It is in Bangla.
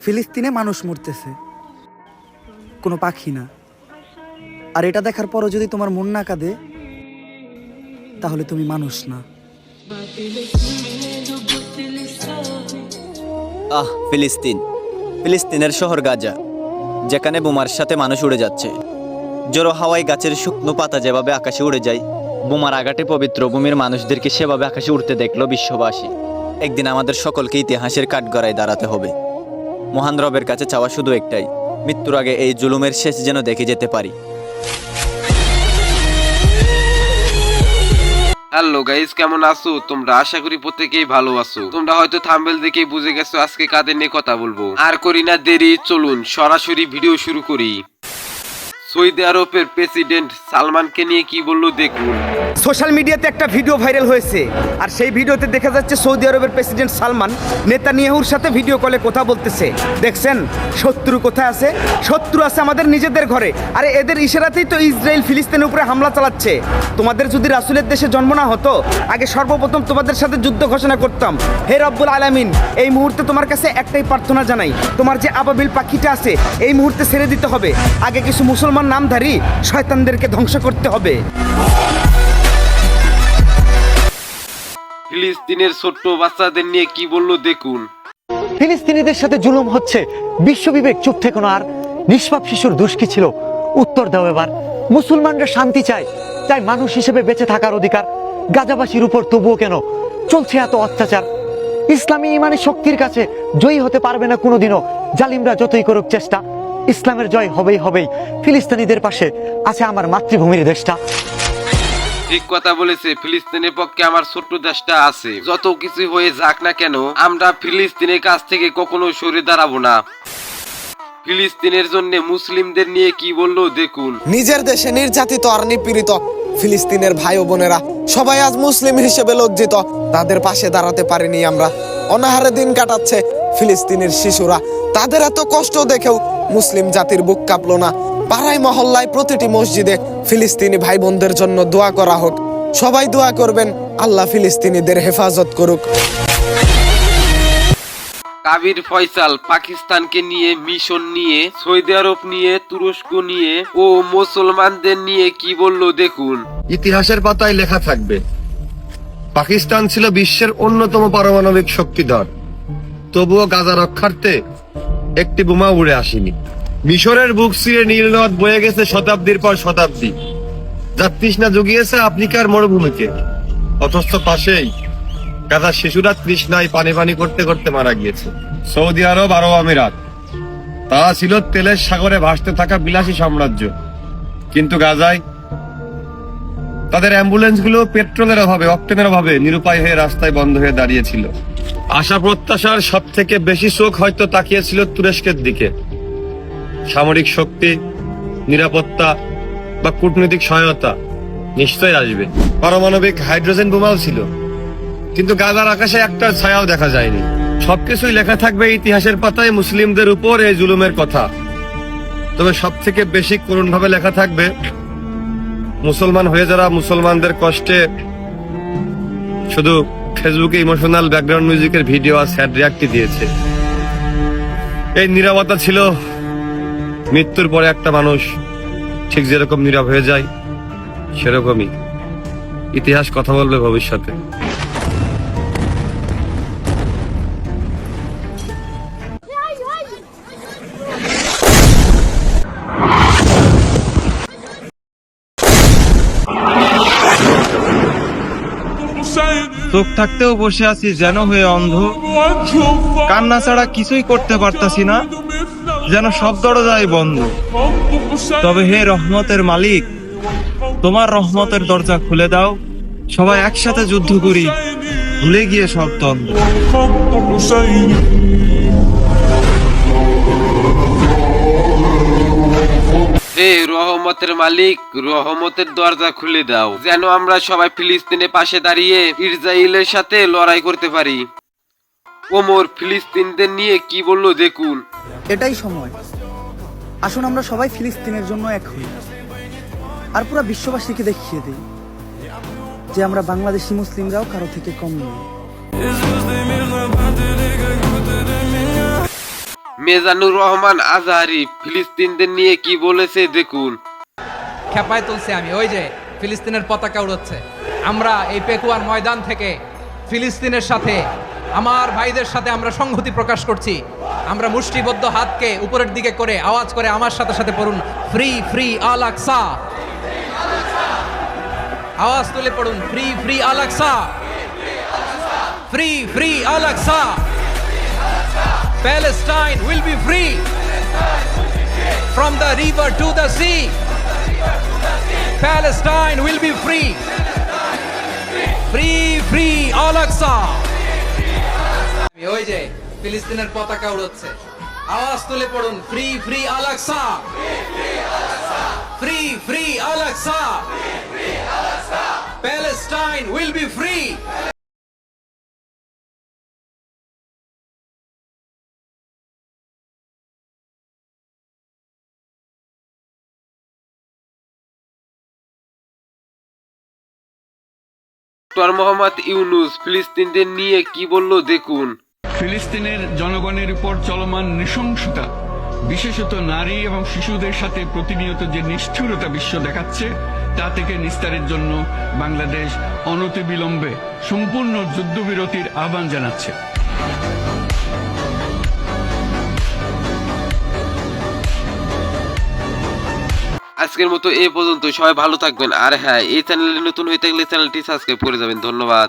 ফিলিস্তিনে মানুষ মরতেছে, কোনো পাখি না। আর এটা দেখার পরও যদি তোমার মন না কাঁদে, তাহলে তুমি মানুষ না। ফিলিস্তিনের শহর গাজা, যেখানে বোমার সাথে মানুষ উড়ে যাচ্ছে। জোরো হাওয়ায় গাছের শুকনো পাতা যেভাবে আকাশে উড়ে যায়, বোমার আঘাতে পবিত্র ভূমির মানুষদেরকে সেভাবে আকাশে উড়তে দেখলো বিশ্ববাসী। একদিন আমাদের সকলকে ইতিহাসের কাঠগড়ায় দাঁড়াতে হবে। মহান রবের কাছে চাওয়া শুধু একটাই, মৃত্যুর আগে এই জুলুমের শেষ যেন দেখে যেতে পারি। হ্যালো গাইস, কেমন আছো তোমরা? আশা করি প্রত্যেকেই ভালো আছো। তোমরা হয়তো থাম্বনেল দেখেই বুঝে গেছো আজকে কাদের নিয়ে কথা বলবো। আর করি না দেরি, চলুন সরাসরি ভিডিও শুরু করি। সৌদি আরবের প্রেসিডেন্ট সালমানকে নিয়ে কি বললো দেখুন। সোশ্যাল মিডিয়াতে একটা ভিডিও ভাইরাল হয়েছে, আর সেই ভিডিওতে দেখা যাচ্ছে সৌদি আরবের প্রেসিডেন্ট সালমান নেতানিয়াহুর সাথে ভিডিও কলে কথা বলতেছে। দেখছেন শত্রু কোথায় আছে? শত্রু আছে আমাদের নিজেদের ঘরে। আরে এদের ইশারাতেই তো ইসরায়েল ফিলিস্তিনের উপরে হামলা চালাচ্ছে। তোমাদের যদি রাসূলের দেশে জন্ম না হতো, আগে সর্বপ্রথম তোমাদের সাথে যুদ্ধ ঘোষণা করতাম। হে রব্বুল আলামিন, এই মুহূর্তে তোমার কাছে একটাই প্রার্থনা জানাই, তোমার যে আবাবিল পাখিটা আছে এই মুহূর্তে ছেড়ে দিতে হবে। আগে কিছু মুসলমান নামধারী শয়তানদেরকে ধ্বংস করতে হবে। ফিলিস্তিনের ছোট্ট বাচ্চাদের নিয়ে কি বললো দেখুন। ফিলিস্তিনিদের সাথে জুলুম হচ্ছে, বিশ্ববিবেক চুপ থেকো না। আর নিষ্পাপ শিশুর দোষ কি ছিল? উত্তর দাও এবার। মুসলমানরা শান্তি চায়, চাই মানুষ হিসেবে বেঁচে থাকার অধিকার। গাজাবাসীর উপর তবুও কেন চলছে এত অত্যাচার? ইসলামী ইমানের শক্তির কাছে জয়ী হতে পারবে না কোনোদিনও জালিমরা, যতই করুক চেষ্টা। ইসলামের জয় হবেই হবেই। ফিলিস্তিনিদের পাশে আছে আমার মাতৃভূমির দেশটা। ঠিক কথা বলেছে, ফিলিস্তিনের পক্ষে আমার ছোট্ট দেশটা আছে। যত কিছু হয়ে যাক না কেন, আমরা ফিলিস্তিনের কাছ থেকে কখনো সরে দাঁড়াবো না। ফিলিস্তিনের জন্য মুসলিমদের নিয়ে কি বললো দেখুন। নিজের দেশে নির্যাতিত আর নিপীড়িত ফিলিস্তিনের ভাই ও বোনেরা সবাই আজ মুসলিম হিসেবে লজ্জিত। তাদের পাশে দাঁড়াতে পারিনি আমরা। অনাহারে দিন কাটাচ্ছে ফিলিস্তিনের শিশুরা। তাদের এত কষ্ট দেখেও মুসলিম জাতির বুক কাঁপলো না। পাড়ায় মহল্লায় প্রতিটি মসজিদে ফিলিস্তিনি ভাই বোনদের জন্য দোয়া করা হোক। সবাই দোয়া করবেন, আল্লাহ ফিলিস্তিনিদের হেফাজত করুক। কাবির ফয়সাল পাকিস্তানকে নিয়ে, মিশন নিয়ে, সৌদি আরব নিয়ে, তুরস্ক নিয়ে ও মুসলমানদের নিয়ে কি বললো দেখুন। ইতিহাসের পাতায় লেখা থাকবে, পাকিস্তান ছিল বিশ্বের অন্যতম পারমাণবিক শক্তিধর, তবুও গাজা রক্ষার্থে একটি বোমা উড়ে আসেনি। মিশরের বুক চিরে নীল নদ বয়ে গেছে শতাব্দীর পর শতাব্দী, যার তৃষ্ণা জুগিয়েছে আফ্রিকার মরুভূমিকে। অথচ পাশেই গাজার শিশুরা তৃষ্ণায় পানি পানি করতে করতে মারা গিয়েছে। সৌদি আরব, আরব আমিরাত, তারা ছিল তেলের সাগরে ভাসতে থাকা বিলাসী সাম্রাজ্য। কিন্তু গাজায় তাদের অ্যাম্বুলেন্স গুলো পেট্রোলের অভাবে, অক্টেনের অভাবে নিরুপায় হয়ে রাস্তায় বন্ধ হয়ে দাঁড়িয়েছিল। আশা প্রত্যাশার সব থেকে বেশি চোখ হয়তো তাকিয়েছিল তুরস্কের দিকে। সামরিক শক্তি, নিরাপত্তা বা কূটনৈতিক সহায়তা নিশ্চয়ই আসবে। পারমাণবিক হাইড্রোজেন বোমাও ছিল, কিন্তু গাজার আকাশে একটা ছায়াও দেখা যায়নি। সবকিছুই লেখা থাকবে ইতিহাসের পাতায় মুসলিমদের উপর এই জুলুমের কথা। তবে সব থেকে বেশি করুণ ভাবে লেখা থাকবে মুসলমান হয়ে যারা মুসলমানদের কষ্টে শুধু ফেসবুকে ইমোশনাল ব্যাকগ্রাউন্ড মিউজিকের ভিডিও আর স্যাড রিয়াক্ট দিয়েছে। এই নীরবতা ছিল মৃত্যুর পরে একটা মানুষ ঠিক যেরকম নীরব হয়ে যায়, সেরকমই ইতিহাস কথা বলবে ভবিষ্যতে। চোখ থাকতেও বসে আছি যেন হয়ে অন্ধ, কান্না ছাড়া কিছুই করতে পারতাছি না, যেন সব দরজাই বন্ধ। তবে হে রহমতের মালিক, তোমার রহমতের দরজা খুলে দাও। সবাই একসাথে যুদ্ধ করি, ভুলে গিয়ে সব দ্বন্দ্ব। হে রহমতের মালিক, রহমতের দরজা খুলে দাও, যেন আমরা সবাই ফিলিস্তিনের পাশে দাঁড়িয়ে ইসরায়েলের সাথে লড়াই করতে পারি। ওমর ফিলিস্তিনদের নিয়ে কি বললো দেখুন। এটাই সময়, আসুন আমরা সবাই ফিলিস্তিনের জন্য এক হই, আর পুরো বিশ্ববাসীকে দেখিয়ে দিই যে আমরা বাংলাদেশি মুসলিমরাও কারো থেকে কম নই। মেজানুর রহমান আজহারি ফিলিস্তিনদের নিয়ে কি বলেছে দেখুন। খেপায় তুলছে আমি, ওই যে ফিলিস্তিনের পতাকা উড়াচ্ছে। আমরা এই পেকুয়ার ময়দান থেকে ফিলিস্তিনের সাথে, আমার ভাইদের সাথে আমরা সংহতি প্রকাশ করছি। আমরা মুষ্টিবদ্ধ হাতকে উপরের দিকে করে আওয়াজ করে আমার সাথে সাথে পড়ুন, ফ্রি ফ্রি আল আকসা। আওয়াজ তুলে পড়ুন, free free Al Aqsa, free free Al Aqsa. Palestine will be free from the river to the sea. Palestine will be free. Free, free Al-Aqsa. ওই যে ফিলিস্তিনের পতাকা উড়াচ্ছে, আওয়াজ তুলে পড়ুন, free free Al Aqsa, free free Al Aqsa. Palestine will be free. Doctor Mohammad Yunus ফিলিস্তিনদের নিয়ে কি বলল দেখুন। ফিলিস্তিনের জনগণের উপর চলমান নৃশংসতা, বিশেষত নারী এবং শিশুদের সাথে প্রতিনিয়ত যে নিষ্ঠুরতা বিশ্ব দেখাচ্ছে, তা থেকে নিস্তারের জন্য বাংলাদেশ অনতিবিলম্বে সম্পূর্ণ যুদ্ধবিরতির আহ্বান জানাচ্ছে। আজকের মতো এই পর্যন্ত, সবাই ভালো থাকবেন। আর হ্যাঁ, এই চ্যানেলে নতুন হয়ে থাকলে চ্যানেলটি সাবস্ক্রাইব করে যাবেন। ধন্যবাদ।